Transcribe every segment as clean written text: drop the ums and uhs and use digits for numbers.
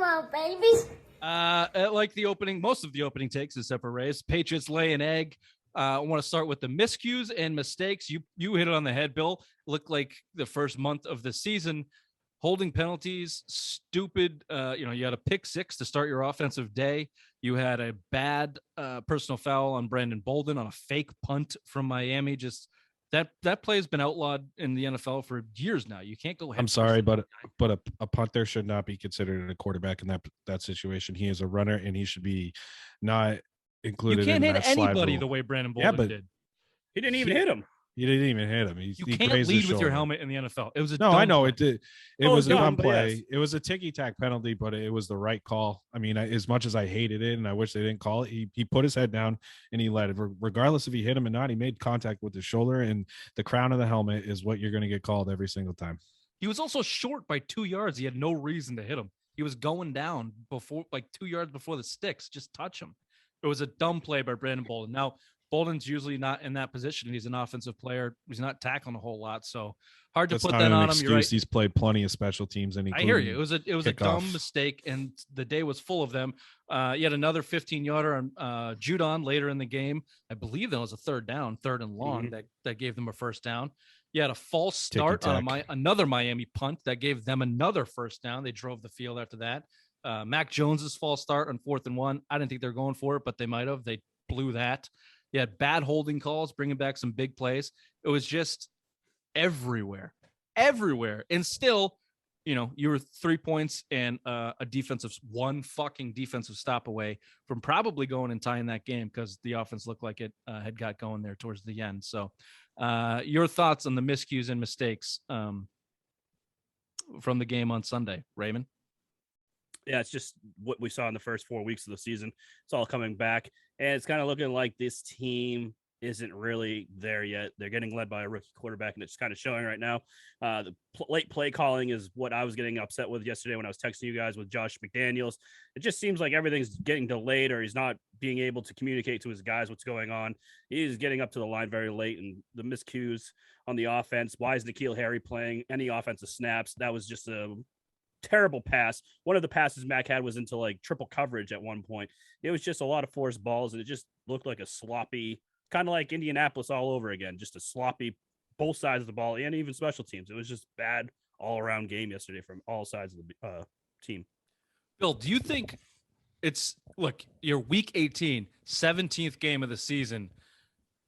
Hello, babies. Like most of the opening takes, except for Ray's. Patriots lay an egg. I want to start with the miscues and mistakes. You hit it on the head, Bill. Looked like the first month of the season. Holding penalties, stupid. You had a pick six to start your offensive day. You had a bad personal foul on Brandon Bolden on a fake punt from Miami. Just that play has been outlawed in the NFL for years now. You can't go. I'm sorry, but a punter should not be considered a quarterback in that situation. He is a runner, and he should be not included. You can't in hit that anybody the way Brandon Bolden did. He didn't even hit him. He didn't even hit him. You can't lead with your helmet in the NFL. It was a no. I know play. it did. It was a dumb play. Yes. It was a ticky-tack penalty, but it was the right call. I mean, as much as I hated it and I wish they didn't call it, he put his head down and he let it. Regardless if he hit him or not, he made contact with his shoulder, and the crown of the helmet is what you're going to get called every single time. He was also short by 2 yards. He had no reason to hit him. He was going down before, like 2 yards before the sticks. Just touch him. It was a dumb play by Brandon Bolden. Now, Bolden's usually not in that position. He's an offensive player. He's not tackling a whole lot, so hard to put that on him. You're right. He's played plenty of special teams, and I hear you. It was a dumb mistake, and the day was full of them. Yet another 15-yarder on Judon later in the game. I believe that was a third and long that gave them a first down. You had a false start on another Miami punt that gave them another first down. They drove the field after that. Mac Jones's false start on 4th and 1. I didn't think they were going for it, but they might have. They blew that. You had bad holding calls, bringing back some big plays. It was just everywhere. And still, you were 3 points and one fucking defensive stop away from probably going and tying that game because the offense looked like it had got going there towards the end. So your thoughts on the miscues and mistakes from the game on Sunday, Raymond? Yeah, it's just what we saw in the first 4 weeks of the season. It's all coming back, and it's kind of looking like this team isn't really there yet. They're getting led by a rookie quarterback, and it's kind of showing right now. The late play calling is what I was getting upset with yesterday when I was texting you guys with Josh McDaniels. It just seems like everything's getting delayed, or he's not being able to communicate to his guys what's going on. He's getting up to the line very late, and the miscues on the offense. Why is N'Keal Harry playing any offensive snaps? That was just a terrible pass. One of the passes Mac had was into like triple coverage at one point. It was just a lot of forced balls, and it just looked like a sloppy, kind of like Indianapolis all over again, just a sloppy both sides of the ball and even special teams. It was just bad all around game yesterday from all sides of the team. Bill, do you think you're week 18, 17th game of the season.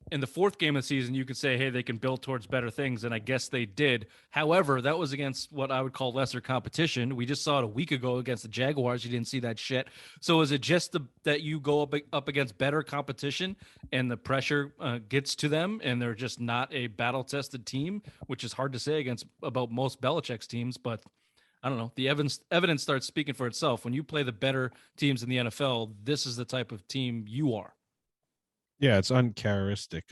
In the fourth game of the season, you could say, hey, they can build towards better things, and I guess they did. However, that was against what I would call lesser competition. We just saw it a week ago against the Jaguars. You didn't see that shit. So is it just that you go up against better competition and the pressure gets to them, and they're just not a battle-tested team, which is hard to say about most Belichick's teams, but I don't know. The evidence starts speaking for itself. When you play the better teams in the NFL, this is the type of team you are. Yeah, it's uncharacteristic,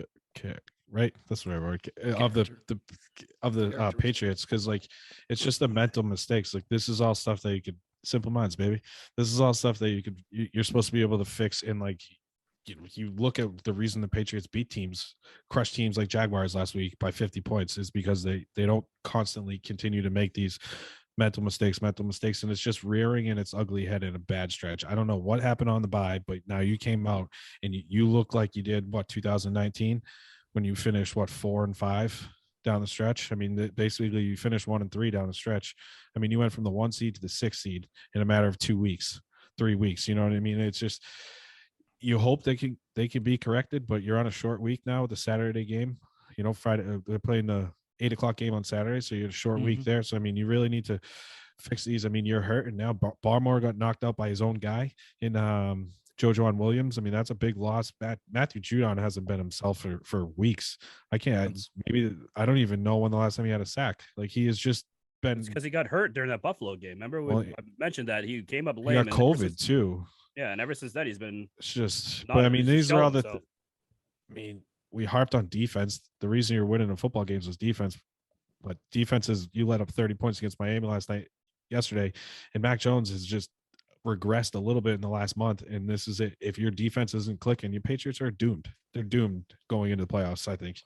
right? That's what I wrote of the Patriots, because like it's just the mental mistakes. Like this is all stuff that you could simple minds, baby. This is all stuff that you're supposed to be able to fix. And like you look at the reason the Patriots crush teams like Jaguars last week by 50 points is because they don't constantly continue to make these mental mistakes, and it's just rearing in its ugly head in a bad stretch. I don't know what happened on the bye, but now you came out and you look like you did 2019 when you finished 4-5 down the stretch. I mean, basically you finished 1-3 down the stretch. I mean, you went from the 1 seed to the 6 seed in a matter of 3 weeks. You know what I mean? It's just, you hope they can be corrected, but you're on a short week now with the Saturday game. Friday they're playing the 8:00 game on Saturday, so you had a short week there. So I mean, you really need to fix these. I mean, you're hurt, and now Barmore got knocked out by his own guy in Jojo Williams. I mean, that's a big loss. Matthew Judon hasn't been himself for weeks. I don't even know when the last time he had a sack. Like he has just been, because he got hurt during that Buffalo game. Remember I mentioned that he came up lame. He got COVID too. Yeah, and ever since that he's been. It's just, but I mean, these are all the. We harped on defense. The reason you're winning in football games was defense, but defense is, you let up 30 points against Miami yesterday, and Mac Jones has just regressed a little bit in the last month. And this is it. If your defense isn't clicking, your Patriots are doomed. They're doomed going into the playoffs, I think.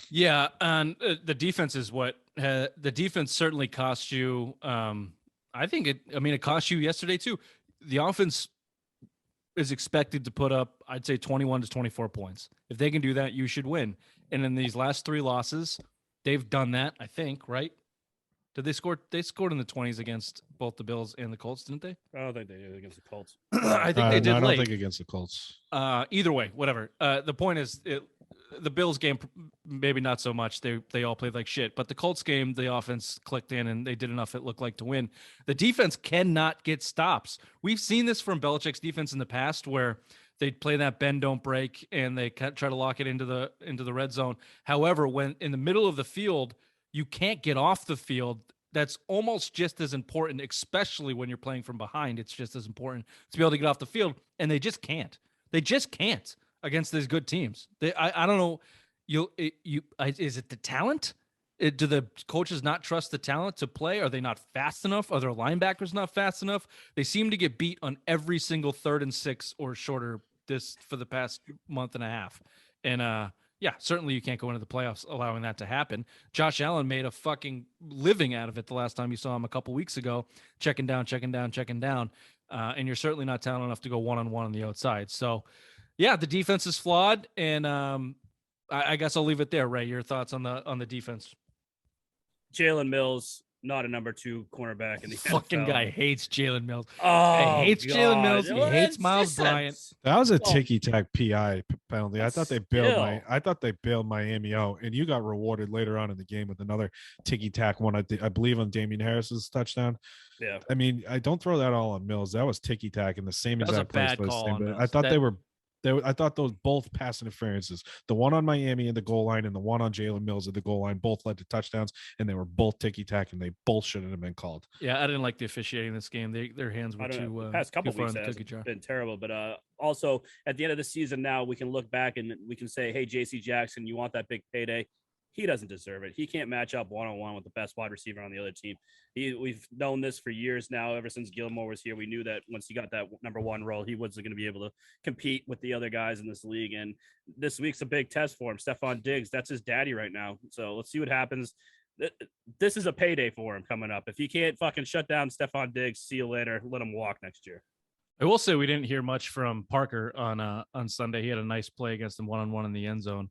Yeah, and the defense is the defense certainly cost you I think it cost you yesterday too. The offense is expected to put up, I'd say 21 to 24 points. If they can do that, you should win. And in these last 3 losses, they've done that, I think, right? Did they score? They scored in the 20s against both the Bills and the Colts, didn't they? I don't think they did against the Colts. I think they did I don't late. think against the Colts. Either way, whatever. The point is, the Bills game, maybe not so much. They all played like shit. But the Colts game, the offense clicked in and they did enough it looked like to win. The defense cannot get stops. We've seen this from Belichick's defense in the past where they play that bend don't break and they try to lock it into the red zone. However, when in the middle of the field, you can't get off the field. That's almost just as important, especially when you're playing from behind. It's just as important to be able to get off the field, and they just can't. They just can't against these good teams. I don't know. Is it the talent? Do the coaches not trust the talent to play? Are they not fast enough? Are their linebackers not fast enough? They seem to get beat on every single 3rd and 6 or shorter for the past month and a half, and yeah, certainly you can't go into the playoffs allowing that to happen. Josh Allen made a fucking living out of it the last time you saw him a couple weeks ago, checking down. And you're certainly not talented enough to go one-on-one on the outside. So, yeah, the defense is flawed, and I guess I'll leave it there. Ray, your thoughts on the defense? Jalen Mills, not a number 2 cornerback in the fucking NFL. Guy hates Jalen Mills. Oh, he hates Jalen Mills. He hates Miles Bryant. That was a ticky-tack PI penalty. I thought they bailed Miami out, and you got rewarded later on in the game with another ticky-tack one. I believe on Damian Harris's touchdown. Yeah, I mean, I don't throw that all on Mills. That was ticky-tack in the same exact place. I thought I thought those both pass interferences, the one on Miami in the goal line and the one on Jalen Mills at the goal line, both led to touchdowns, and they were both ticky-tack, and they both shouldn't have been called. Yeah, I didn't like the officiating in this game. Their hands were too. The past couple weeks has been terrible, but also at the end of the season now, we can look back and we can say, hey, J.C. Jackson, you want that big payday? He doesn't deserve it. He can't match up one-on-one with the best wide receiver on the other team. We've known this for years now. Ever since Gilmore was here, we knew that once he got that number 1 role, he wasn't going to be able to compete with the other guys in this league. And this week's a big test for him. Stephon Diggs, that's his daddy right now. So let's see what happens. This is a payday for him coming up. If he can't fucking shut down Stephon Diggs, see you later. Let him walk next year. I will say we didn't hear much from Parker on Sunday. He had a nice play against him one-on-one in the end zone.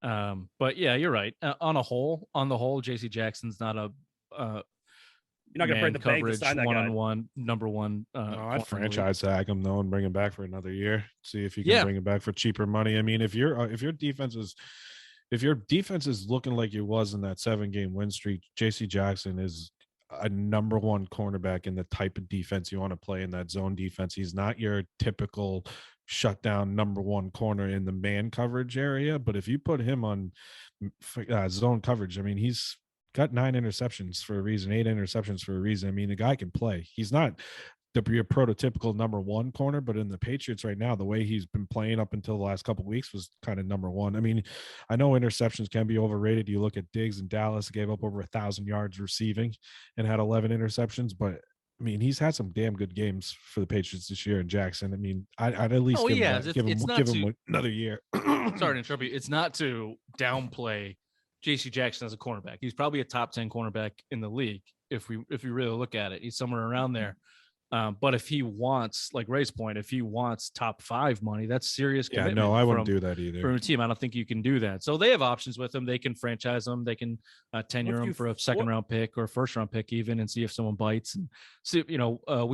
But yeah, you're right. On the whole, JC Jackson's not a you're not gonna break the bank to sign that one-on-one number 1. I'd franchise tag him though and bring him back for another year. See if you can bring him back for cheaper money. I mean, if your defense is looking like it was in that 7-game win streak, JC Jackson is a number 1 cornerback in the type of defense you want to play in that zone defense. He's not your typical shut down number 1 corner in the man coverage area, but if you put him on zone coverage, I mean, he's got 9 interceptions for a reason, 8 interceptions for a reason. I mean, the guy can play. He's not your prototypical number 1 corner, but in the Patriots right now, the way he's been playing up until the last couple of weeks was kind of number 1. I mean, I know interceptions can be overrated. You look at Diggs in Dallas, gave up over 1,000 yards receiving and had 11 interceptions, but I mean, he's had some damn good games for the Patriots this year. And Jackson, I mean, I'd at least give him another year. Sorry to interrupt you. It's not to downplay JC Jackson as a cornerback. He's probably a top 10 cornerback in the league if we really look at it. He's somewhere around there. But if he wants, like Ray's point, if he wants top 5 money, that's serious commitment. Yeah, no, I wouldn't do that either. From a team, I don't think you can do that. So they have options with him. They can franchise him. They can tenure him for a 2nd-round pick or a 1st-round pick even, and see if someone bites. And see, we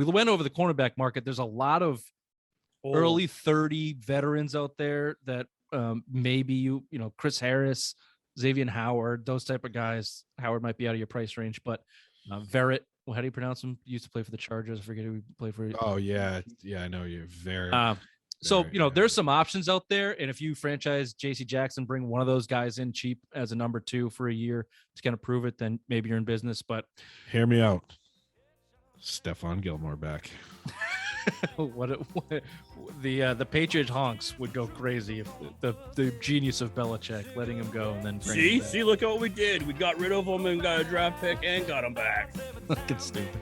went over the cornerback market. There's a lot of early 30 veterans out there that maybe Chris Harris, Xavier Howard, those type of guys. Howard might be out of your price range, but Verrett. Well, how do you pronounce him? He used to play for the Chargers. I forget who he played for. Oh yeah, I know you're very. So there's some options out there, and if you franchise J.C. Jackson, bring one of those guys in cheap as a number 2 for a year to kind of prove it, then maybe you're in business. But hear me out, Stephon Gilmore back. The Patriots honks would go crazy if the genius of Belichick letting him go and then see look at what we did. We got rid of him and got a draft pick and got him back. Fucking stupid.